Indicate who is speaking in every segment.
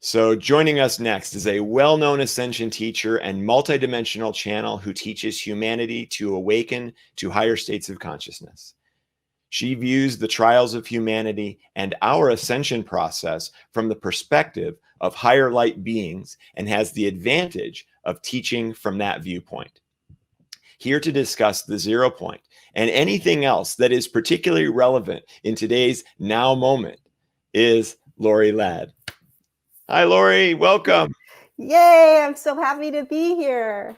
Speaker 1: So joining us next is a well-known Ascension teacher and multidimensional channel who teaches humanity to awaken to higher states of consciousness. She views the trials of humanity and our ascension process from the perspective of higher light beings and has the advantage of teaching from that viewpoint. Here to discuss the 0 point and anything else that is particularly relevant in today's now moment is Lorie Ladd. Hi, Lorie. Welcome.
Speaker 2: Yay. I'm so happy to be here.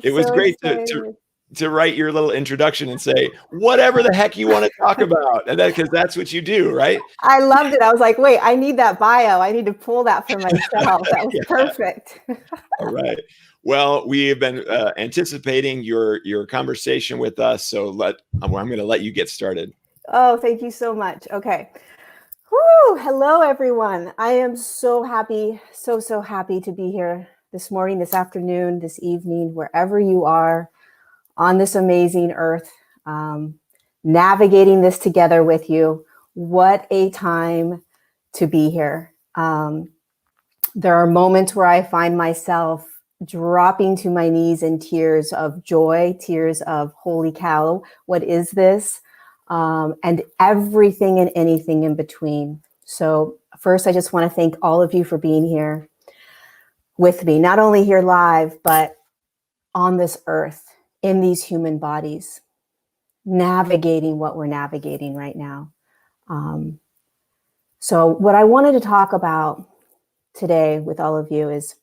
Speaker 1: It was great to write your little introduction and say, whatever the heck you want to talk about. And because that's what you do, right?
Speaker 2: I loved it. I was like, wait, I need that bio. I need to pull that for myself. That was perfect.
Speaker 1: All right. Well, we have been anticipating your conversation with us. So I'm going to let you get started.
Speaker 2: Oh, thank you so much. Okay. Woo! Hello, everyone. I am so happy, so happy to be here this morning, this afternoon, this evening, wherever you are on this amazing earth, navigating this together with you. What a time to be here. There are moments where I find myself dropping to my knees in tears of joy, tears of holy cow, what is this? And everything and anything in between. So first, I just want to thank all of you for being here with me, not only here live, but on this earth, in these human bodies, navigating what we're navigating right now. So what I wanted to talk about today with all of you is,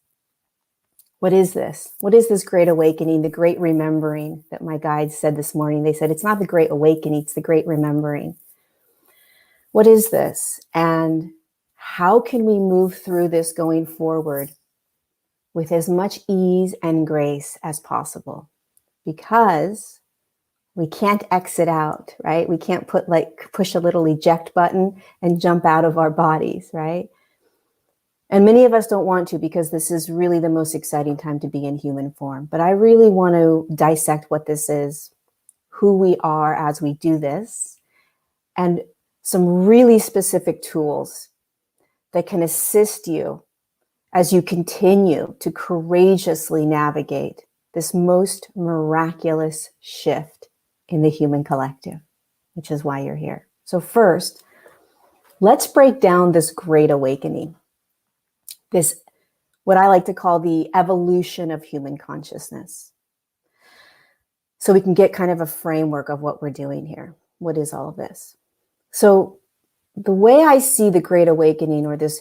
Speaker 2: what is this? What is this great awakening, the great remembering that my guides said this morning? They said, it's not the great awakening, it's the great remembering. What is this? And how can we move through this going forward with as much ease and grace as possible? Because we can't exit out, right? We can't push a little eject button and jump out of our bodies, right? And many of us don't want to, because this is really the most exciting time to be in human form. But I really want to dissect what this is, who we are as we do this, and some really specific tools that can assist you as you continue to courageously navigate this most miraculous shift in the human collective, which is why you're here. So first, let's break down this great awakening. This, what I like to call the evolution of human consciousness. So we can get kind of a framework of what we're doing here. What is all of this? So the way I see the Great Awakening, or this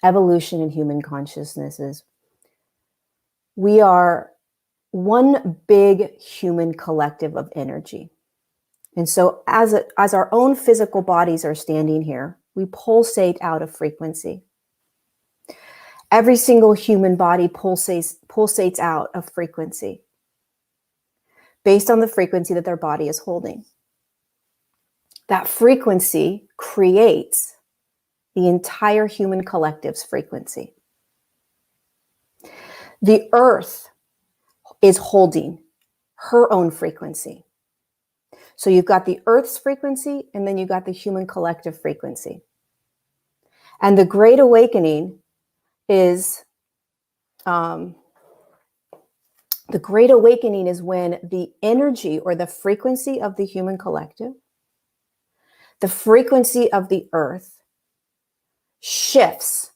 Speaker 2: evolution in human consciousness, is we are one big human collective of energy. And so as our own physical bodies are standing here, we pulsate out a frequency. Every single human body pulsates out a frequency based on the frequency that their body is holding. That frequency creates the entire human collective's frequency. The earth is holding her own frequency. So you've got the earth's frequency, and then you've got the human collective frequency. And the Great Awakening is when the energy or the frequency of the human collective, the frequency of the earth, shifts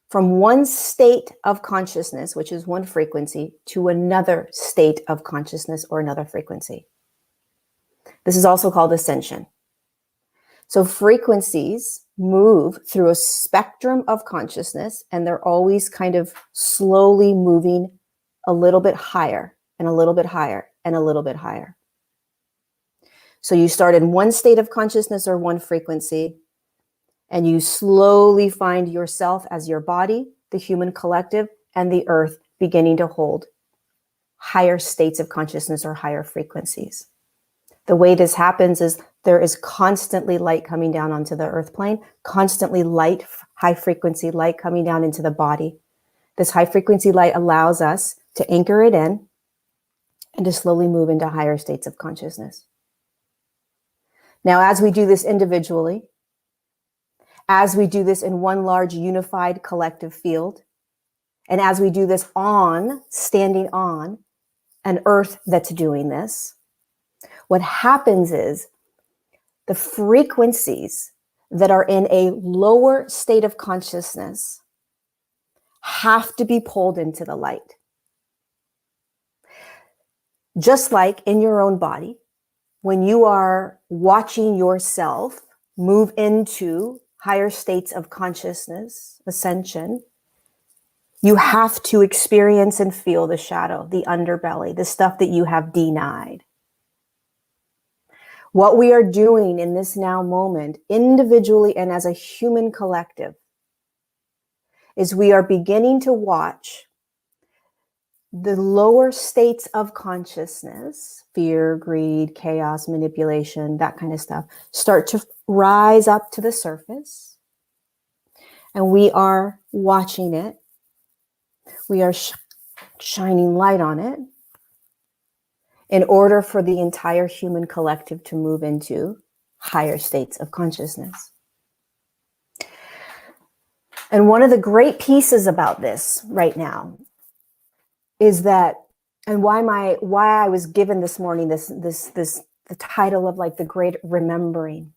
Speaker 2: from one state of consciousness, which is one frequency, to another state of consciousness or another frequency. This is also called ascension. So frequencies move through a spectrum of consciousness, and they're always kind of slowly moving a little bit higher and a little bit higher and a little bit higher. So you start in one state of consciousness or one frequency, and you slowly find yourself as your body, the human collective, and the earth beginning to hold higher states of consciousness or higher frequencies. The way this happens is there is constantly light coming down onto the earth plane, constantly light, high frequency light coming down into the body. This high frequency light allows us to anchor it in and to slowly move into higher states of consciousness. Now, as we do this individually, as we do this in one large unified collective field, and as we do this standing on an earth that's doing this, what happens is the frequencies that are in a lower state of consciousness have to be pulled into the light. Just like in your own body, when you are watching yourself move into higher states of consciousness, ascension, you have to experience and feel the shadow, the underbelly, the stuff that you have denied. What we are doing in this now moment, individually and as a human collective, is we are beginning to watch the lower states of consciousness, fear, greed, chaos, manipulation, that kind of stuff, start to rise up to the surface. And we are watching it. We are shining light on it in order for the entire human collective to move into higher states of consciousness. And one of the great pieces about this right now is that, and why I was given this morning the title of like the great remembering,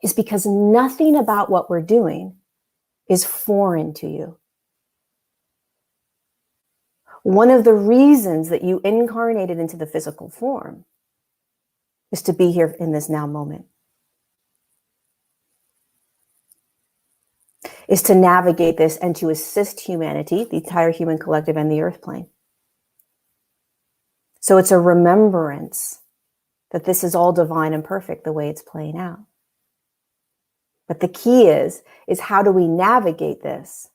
Speaker 2: is because nothing about what we're doing is foreign to you. One of the reasons that you incarnated into the physical form is to be here in this now moment, is to navigate this and to assist humanity, the entire human collective and the earth plane. So it's a remembrance that this is all divine and perfect the way it's playing out. But the key is how do we navigate this?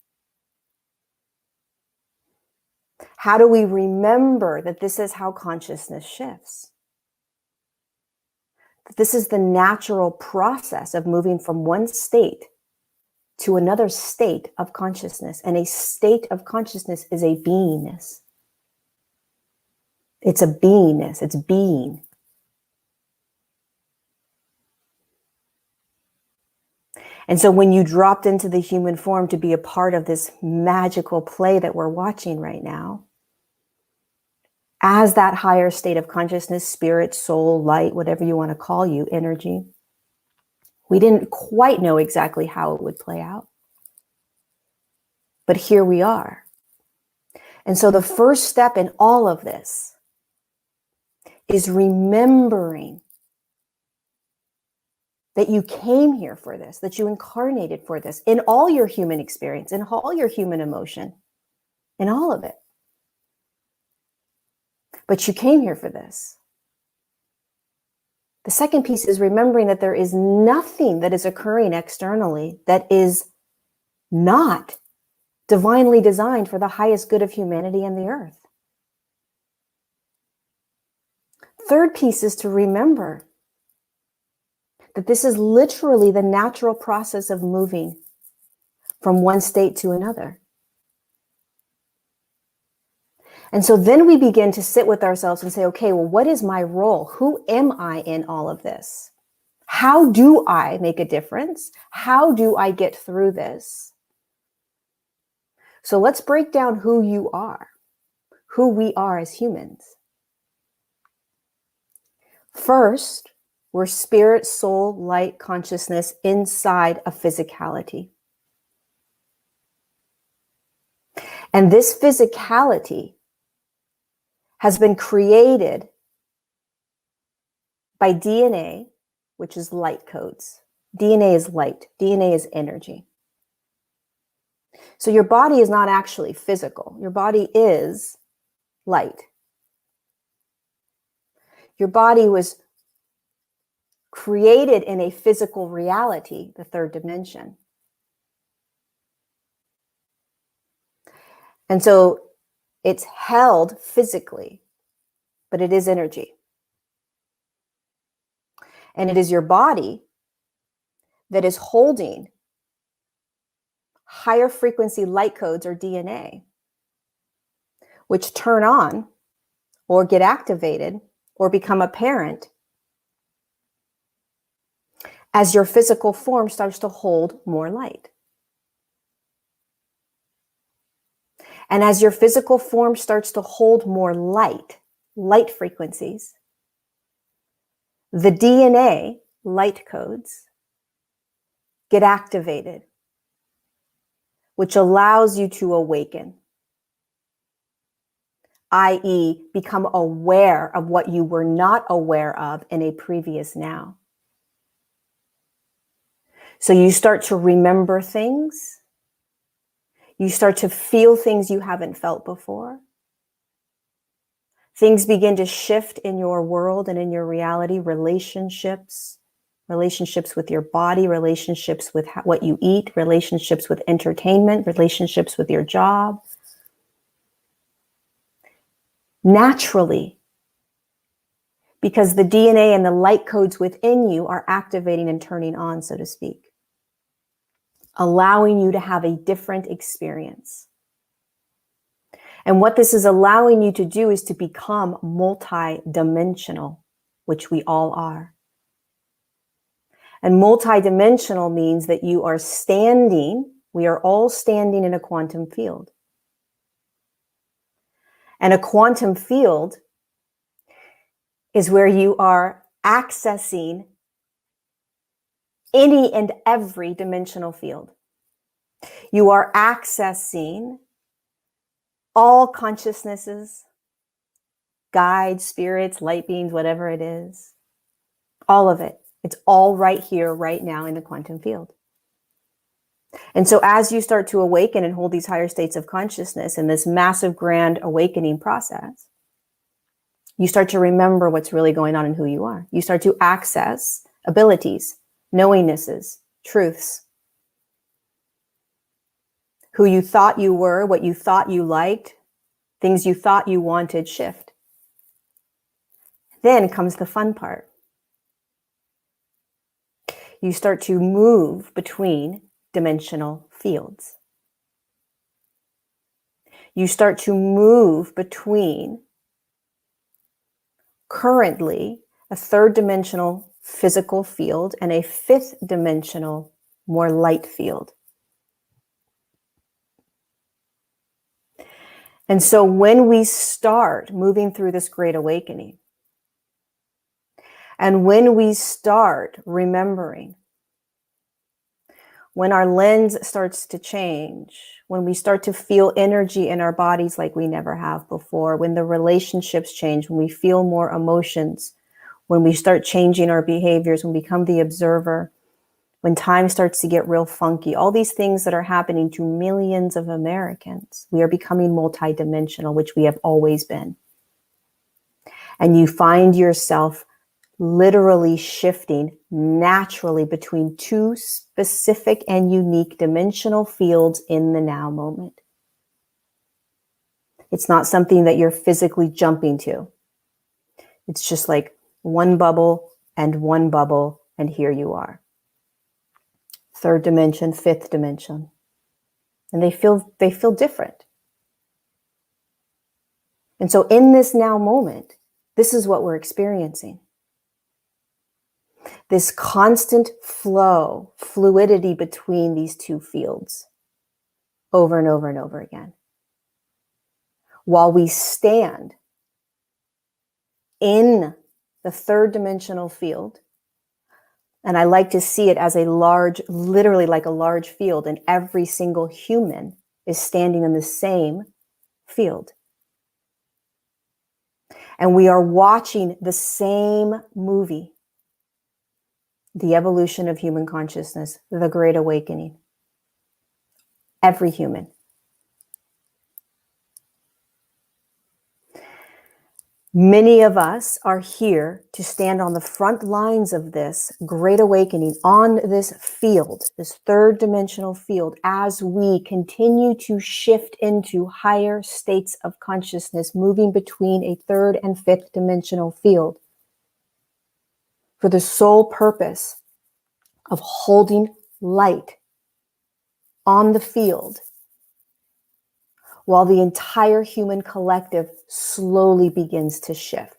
Speaker 2: How do we remember that this is how consciousness shifts? That this is the natural process of moving from one state to another state of consciousness. And a state of consciousness is a beingness. It's a beingness. It's being. And so when you dropped into the human form to be a part of this magical play that we're watching right now, as that higher state of consciousness, spirit, soul, light, whatever you want to call you, energy, we didn't quite know exactly how it would play out. But here we are. And so the first step in all of this is remembering that you came here for this, that you incarnated for this, in all your human experience, in all your human emotion, in all of it. But you came here for this. The second piece is remembering that there is nothing that is occurring externally that is not divinely designed for the highest good of humanity and the earth. Third piece is to remember that this is literally the natural process of moving from one state to another. And so then we begin to sit with ourselves and say, okay, well, what is my role? Who am I in all of this? How do I make a difference? How do I get through this? So let's break down who you are, who we are as humans. First, we're spirit, soul, light, consciousness inside a physicality. And this physicality has been created by DNA, which is light codes. DNA is light. DNA is energy. So your body is not actually physical. Your body is light. Your body was created in a physical reality, the third dimension. And so it's held physically, but it is energy. And it is your body that is holding higher frequency light codes, or DNA, which turn on or get activated or become apparent as your physical form starts to hold more light. And as your physical form starts to hold more light frequencies, the DNA light codes get activated, which allows you to awaken, i.e., become aware of what you were not aware of in a previous now. So you start to remember things. You start to feel things you haven't felt before. Things begin to shift in your world and in your reality, relationships with your body, relationships with what you eat, relationships with entertainment, relationships with your job. Naturally, because the DNA and the light codes within you are activating and turning on, so to speak, allowing you to have a different experience. And what this is allowing you to do is to become multi-dimensional, which we all are. And multi-dimensional means that we are all standing in a quantum field. And a quantum field is where you are accessing any and every dimensional field. You are accessing all consciousnesses, guides, spirits, light beings, whatever it is, all of it. It's all right here, right now in the quantum field. And so as you start to awaken and hold these higher states of consciousness in this massive, grand awakening process, you start to remember what's really going on and who you are. You start to access abilities, knowingnesses, truths, who you thought you were, what you thought you liked, things you thought you wanted shift. Then comes the fun part. You start to move between dimensional fields. You start to move between currently a third dimensional physical field and a fifth dimensional, more light field. And so when we start moving through this great awakening, and when we start remembering, when our lens starts to change, when we start to feel energy in our bodies like we never have before, when the relationships change, when we feel more emotions, when we start changing our behaviors, when we become the observer, when time starts to get real funky, all these things that are happening to millions of Americans, we are becoming multidimensional, which we have always been. And you find yourself literally shifting naturally between two specific and unique dimensional fields in the now moment. It's not something that you're physically jumping to. It's just like one bubble, and here you are. Third dimension, fifth dimension. And they feel different. And so in this now moment, this is what we're experiencing. This constant flow, fluidity between these two fields over and over and over again. While we stand in the third dimensional field, and I like to see it as a large, literally like a large field, and every single human is standing in the same field. And we are watching the same movie. The evolution of human consciousness, the Great Awakening. Every human. Many of us are here to stand on the front lines of this Great Awakening on this field, this third dimensional field, as we continue to shift into higher states of consciousness, moving between a third and fifth dimensional field. for the sole purpose of holding light on the field while the entire human collective slowly begins to shift.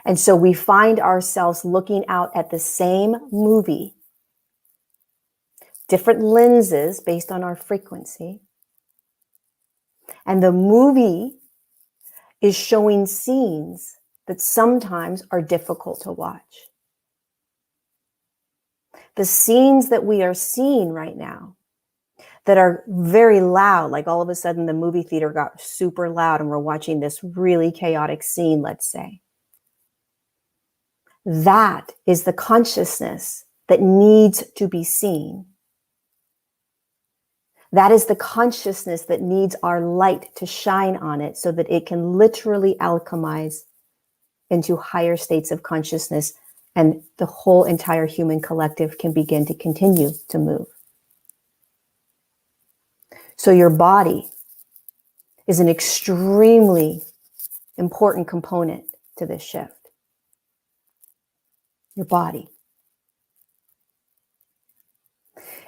Speaker 2: And so we find ourselves looking out at the same movie, different lenses based on our frequency. And the movie is showing scenes that sometimes are difficult to watch. The scenes that we are seeing right now that are very loud, like all of a sudden the movie theater got super loud and we're watching this really chaotic scene, let's say. That is the consciousness that needs to be seen. That is the consciousness that needs our light to shine on it so that it can literally alchemize into higher states of consciousness and the whole entire human collective can begin to continue to move. So your body is an extremely important component to this shift. Your body.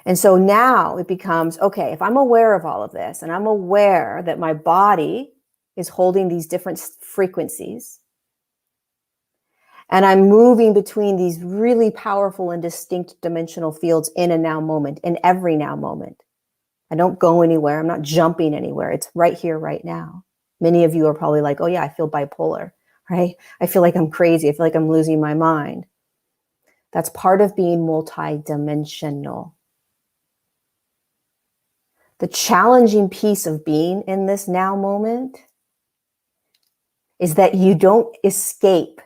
Speaker 2: And so now it becomes, okay, if I'm aware of all of this and I'm aware that my body is holding these different frequencies and I'm moving between these really powerful and distinct dimensional fields in a now moment, in every now moment. I don't go anywhere. I'm not jumping anywhere. It's right here, right now. Many of you are probably like, oh yeah, I feel bipolar, right? I feel like I'm crazy. I feel like I'm losing my mind. That's part of being multidimensional. The challenging piece of being in this now moment is that you don't escape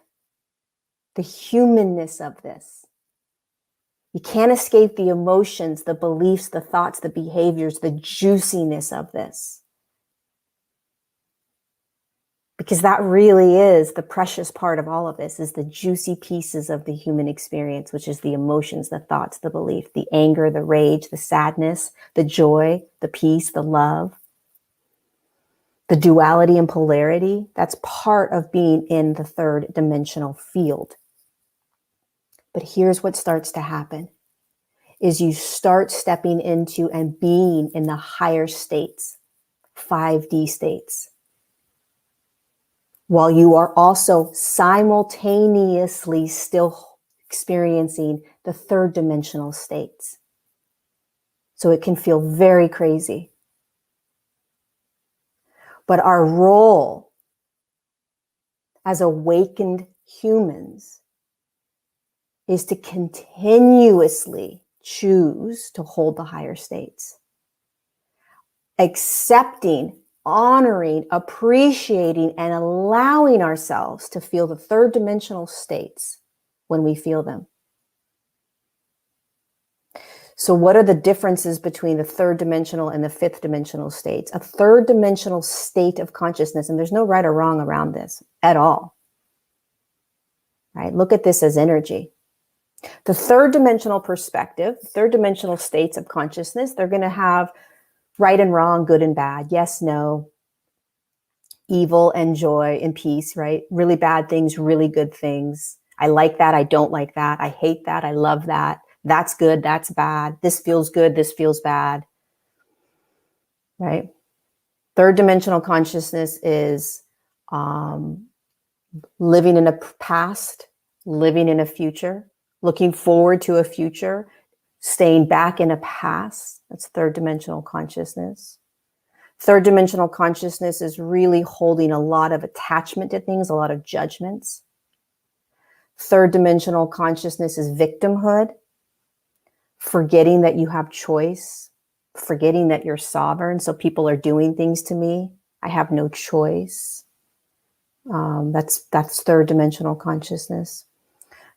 Speaker 2: the humanness of this. You can't escape the emotions, the beliefs, the thoughts, the behaviors, the juiciness of this. Because that really is the precious part of all of this, is the juicy pieces of the human experience, which is the emotions, the thoughts, the belief, the anger, the rage, the sadness, the joy, the peace, the love, the duality and polarity. That's part of being in the third dimensional field. But here's what starts to happen, is you start stepping into and being in the higher states, 5D states, while you are also simultaneously still experiencing the third dimensional states. So it can feel very crazy. But our role as awakened humans is to continuously choose to hold the higher states, accepting, honoring, appreciating, and allowing ourselves to feel the third dimensional states when we feel them. So what are the differences between the third dimensional and the fifth dimensional states? A third dimensional state of consciousness, and there's no right or wrong around this at all, right? Look at this as energy. The third dimensional perspective, third dimensional states of consciousness, they're going to have right and wrong, good and bad, yes, no, evil and joy and peace, right? Really bad things, really good things. I like that. I don't like that. I hate that. I love that. That's good. That's bad. This feels good. This feels bad, right? Third dimensional consciousness is living in a past, living in a future, looking forward to a future, staying back in a past. That's third dimensional consciousness. Third dimensional consciousness is really holding a lot of attachment to things, a lot of judgments. Third dimensional consciousness is victimhood, forgetting that you have choice, forgetting that you're sovereign. So people are doing things to me. I have no choice. That's third dimensional consciousness.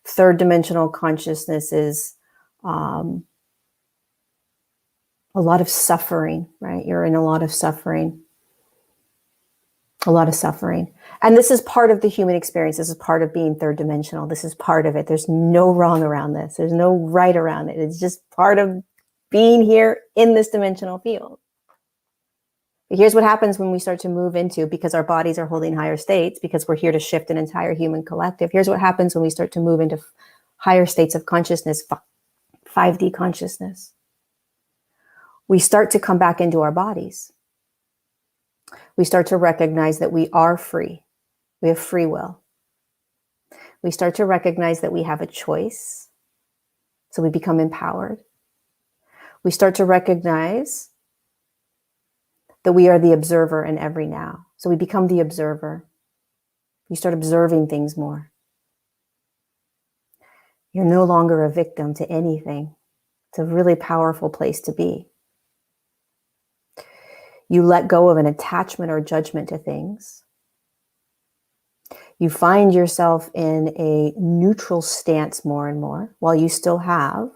Speaker 2: Third dimensional consciousness is a lot of suffering, right? You're in a lot of suffering. A lot of suffering. And this is part of the human experience. This is part of being third dimensional. This is part of it. There's no wrong around this. There's no right around it. It's just part of being here in this dimensional field. But here's what happens when we start to move into, because our bodies are holding higher states, because we're here to shift an entire human collective. Here's what happens when we start to move into higher states of consciousness, 5D consciousness. We start to come back into our bodies. We start to recognize that we are free. We have free will. We start to recognize that we have a choice. So we become empowered. We start to recognize that we are the observer in every now. So we become the observer. You start observing things more. You're no longer a victim to anything. It's a really powerful place to be. You let go of an attachment or judgment to things. You find yourself in a neutral stance more and more, while you still have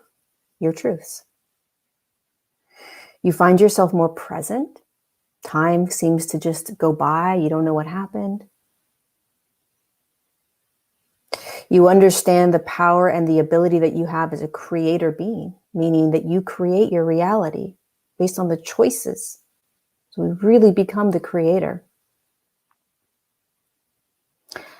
Speaker 2: your truths. You find yourself more present. Time seems to just go by. You don't know what happened. You understand the power and the ability that you have as a creator being, meaning that you create your reality based on the choices. So we really become the creator.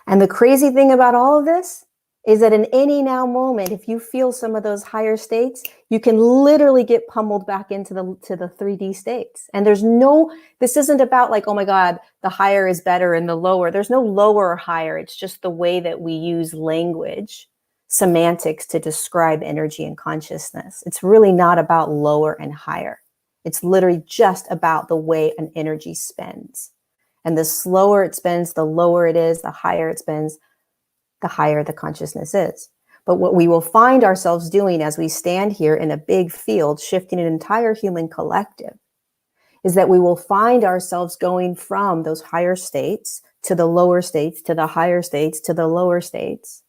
Speaker 2: And the crazy thing about all of this is that in any now moment, if you feel some of those higher states, you can literally get pummeled back into the 3D states. And this isn't about like, oh my God, the higher is better and the lower. There's no lower or higher. It's just the way that we use language, semantics to describe energy and consciousness. It's really not about lower and higher. It's literally just about the way an energy spins. And the slower it spins, the lower it is, the higher it spins, the higher the consciousness is. But what we will find ourselves doing as we stand here in a big field, shifting an entire human collective, is that we will find ourselves going from those higher states to the lower states, to the higher states, to the lower states,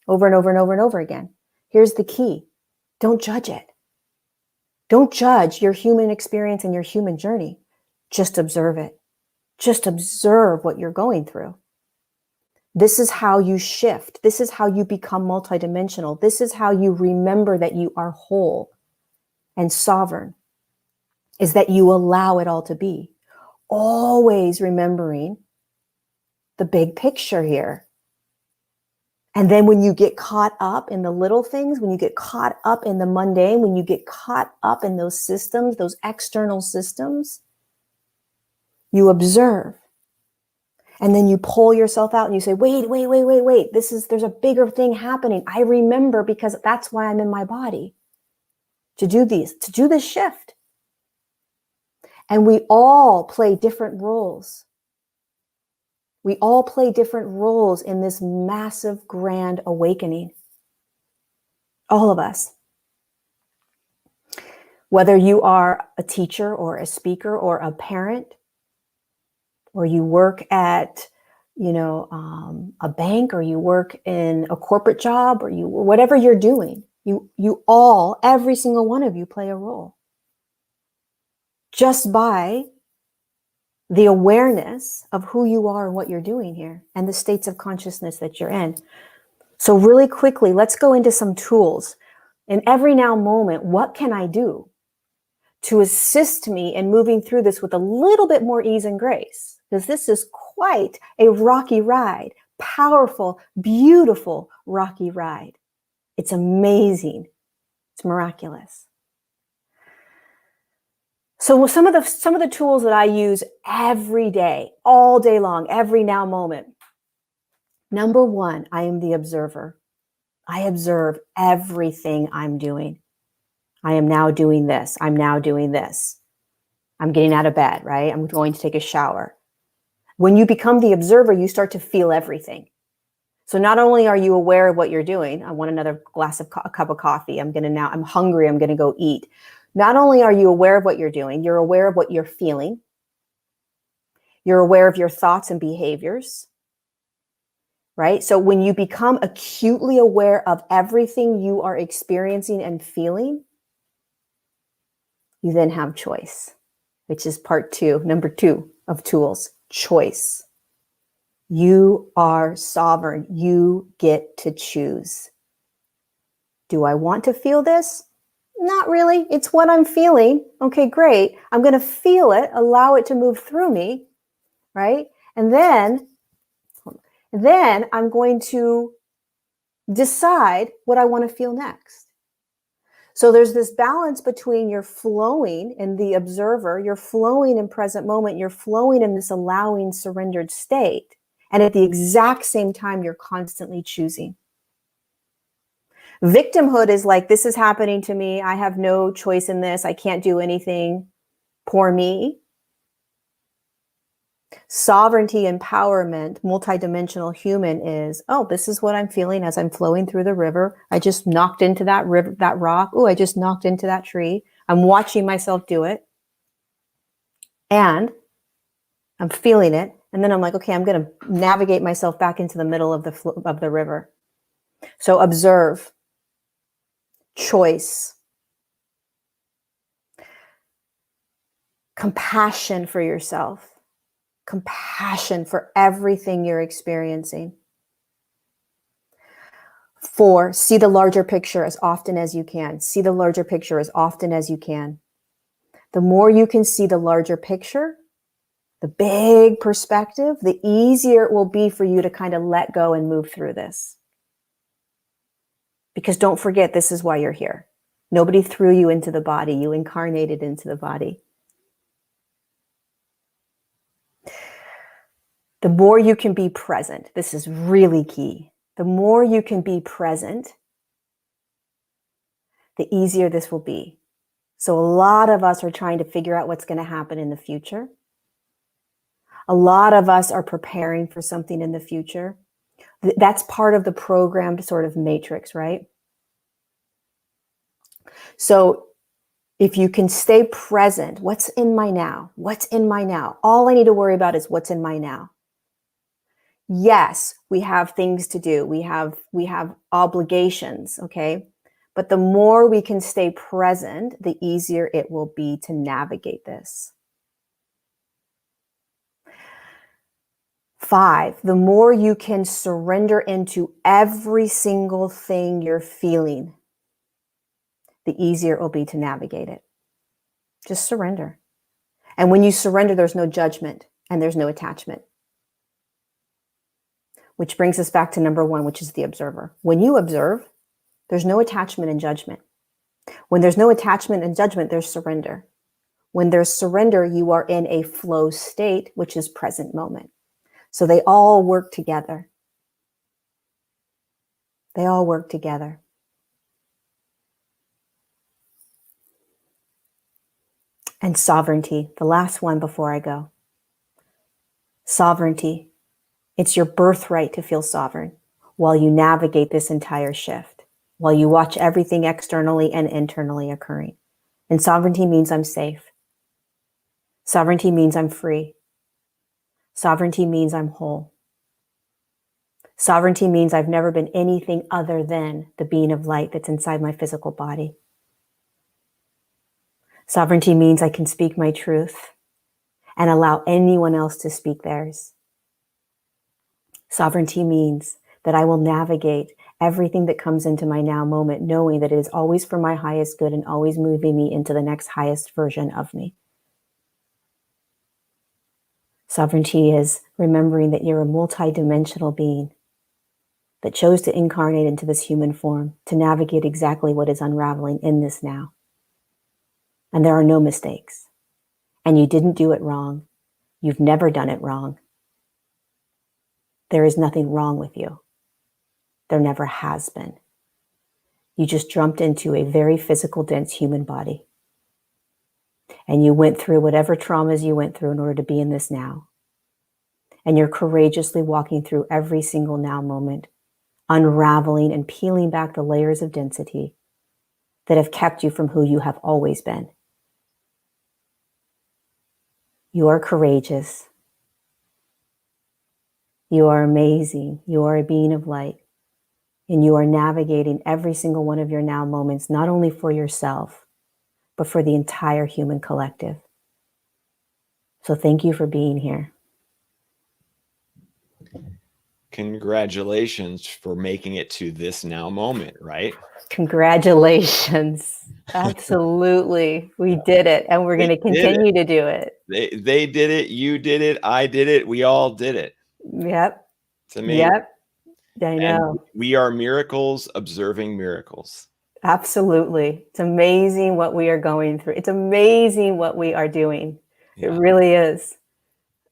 Speaker 2: over and over and over and over again. Here's the key. Don't judge it. Don't judge your human experience and your human journey. Just observe it. Just observe what you're going through. This is how you shift. This is how you become multidimensional. This is how you remember that you are whole and sovereign, is that you allow it all to be. Always remembering the big picture here. And then when you get caught up in the little things, when you get caught up in the mundane, when you get caught up in those systems, those external systems, you observe. And then you pull yourself out and you say, wait, there's a bigger thing happening. I remember, because that's why I'm in my body, to do this shift. And we all play different roles. We all play different roles in this massive, grand awakening. All of us. Whether you are a teacher or a speaker or a parent, or you work at, a bank, or you work in a corporate job, or whatever you're doing, you all, every single one of you, play a role. Just by the awareness of who you are and what you're doing here, and the states of consciousness that you're in. So really quickly, let's go into some tools. In every now moment, what can I do to assist me in moving through this with a little bit more ease and grace? Because this is quite a rocky ride, powerful, beautiful rocky ride. It's amazing. It's miraculous. So some of the tools that I use every day, all day long, every now moment. Number one, I am the observer. I observe everything I'm doing. I am now doing this. I'm now doing this. I'm getting out of bed, right? I'm going to take a shower. When you become the observer, you start to feel everything. So not only are you aware of what you're doing, I want another a cup of coffee. I'm hungry. I'm going to go eat. Not only are you aware of what you're doing, you're aware of what you're feeling. You're aware of your thoughts and behaviors, right? So when you become acutely aware of everything you are experiencing and feeling, you then have choice, which is number two of tools, choice. You are sovereign. You get to choose. Do I want to feel this? Not really. It's what I'm feeling. Okay, great. I'm going to feel it, allow it to move through me, right? And then I'm going to decide what I want to feel next. So there's this balance between you're flowing in the observer, you're flowing in present moment, you're flowing in this allowing, surrendered state. And at the exact same time, you're constantly choosing. Victimhood is like, this is happening to me. I have no choice in this. I can't do anything. Poor me. Sovereignty, empowerment, multidimensional human is, oh, this is what I'm feeling as I'm flowing through the river. I just knocked into that river, that rock. Oh, I just knocked into that tree. I'm watching myself do it. And I'm feeling it. And then I'm like, okay, I'm going to navigate myself back into the middle of the river. So observe, choice, compassion for yourself, compassion for everything you're experiencing. 4, see the larger picture as often as you can. See the larger picture as often as you can. The more you can see the larger picture, the big perspective, the easier it will be for you to kind of let go and move through this. Because don't forget, this is why you're here. Nobody threw you into the body. You incarnated into the body. The more you can be present, this is really key. The more you can be present, the easier this will be. So a lot of us are trying to figure out what's going to happen in the future. A lot of us are preparing for something in the future. That's part of the programmed sort of matrix, right? So if you can stay present, what's in my now? What's in my now? All I need to worry about is what's in my now. Yes, we have things to do. We have obligations, okay? But the more we can stay present, the easier it will be to navigate this. 5, the more you can surrender into every single thing you're feeling, the easier it will be to navigate it. Just surrender. And when you surrender, there's no judgment and there's no attachment. Which brings us back to number 1, which is the observer. When you observe, there's no attachment and judgment. When there's no attachment and judgment, there's surrender. When there's surrender, you are in a flow state, which is present moment. So they all work together. They all work together. And sovereignty, the last one before I go. Sovereignty. It's your birthright to feel sovereign while you navigate this entire shift, while you watch everything externally and internally occurring. And sovereignty means I'm safe. Sovereignty means I'm free. Sovereignty means I'm whole. Sovereignty means I've never been anything other than the being of light that's inside my physical body. Sovereignty means I can speak my truth and allow anyone else to speak theirs. Sovereignty means that I will navigate everything that comes into my now moment, knowing that it is always for my highest good and always moving me into the next highest version of me. Sovereignty is remembering that you're a multidimensional being that chose to incarnate into this human form to navigate exactly what is unraveling in this now. And there are no mistakes. And you didn't do it wrong. You've never done it wrong. There is nothing wrong with you. There never has been. You just jumped into a very physical, dense human body. And you went through whatever traumas you went through in order to be in this now. And you're courageously walking through every single now moment, unraveling and peeling back the layers of density that have kept you from who you have always been. You are courageous. You are amazing. You are a being of light. And you are navigating every single one of your now moments, not only for yourself, but for the entire human collective. So thank you for being here.
Speaker 1: Congratulations for making it to this now moment, right?
Speaker 2: Congratulations. Absolutely. We did it, and we're going
Speaker 1: They
Speaker 2: to
Speaker 1: did it.
Speaker 2: continue to do it.
Speaker 1: They did it. You did it. I did it. We all did it.
Speaker 2: Yep.
Speaker 1: It's amazing.
Speaker 2: Yep. I
Speaker 1: And
Speaker 2: know.
Speaker 1: we are miracles observing miracles.
Speaker 2: Absolutely. It's amazing what we are going through. It's amazing what we are doing. It
Speaker 1: Yeah.
Speaker 2: really is.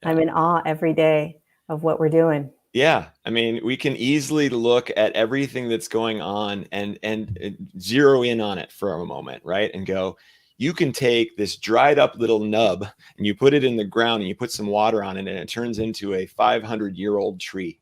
Speaker 1: Yeah.
Speaker 2: I'm in awe every day of what we're doing.
Speaker 1: Yeah. I mean, we can easily look at everything that's going on and zero in on it for a moment, right? And go, you can take this dried up little nub and you put it in the ground and you put some water on it and it turns into a 500-year-old tree.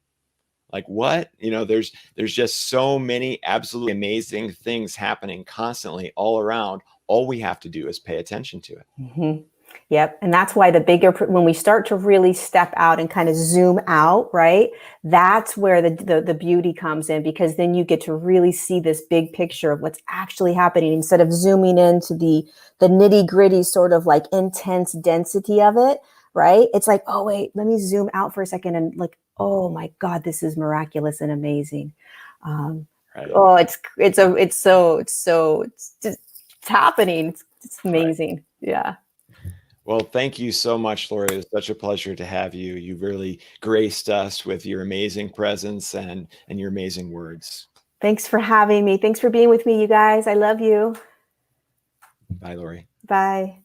Speaker 1: Like what? You know, there's just so many absolutely amazing things happening constantly all around. All we have to do is pay attention to it.
Speaker 2: Mm-hmm. Yep. And that's why when we start to really step out and kind of zoom out, right? That's where the beauty comes in, because then you get to really see this big picture of what's actually happening instead of zooming into the nitty gritty sort of like intense density of it, right? It's like, oh, wait, let me zoom out for a second and like, oh my God, this is miraculous and amazing.
Speaker 1: Right.
Speaker 2: Oh, it's happening. It's amazing. Right. Yeah.
Speaker 1: Well, thank you so much, Lorie. It was such a pleasure to have you. You really graced us with your amazing presence and your amazing words.
Speaker 2: Thanks for having me. Thanks for being with me, you guys. I love you.
Speaker 1: Bye, Lorie.
Speaker 2: Bye.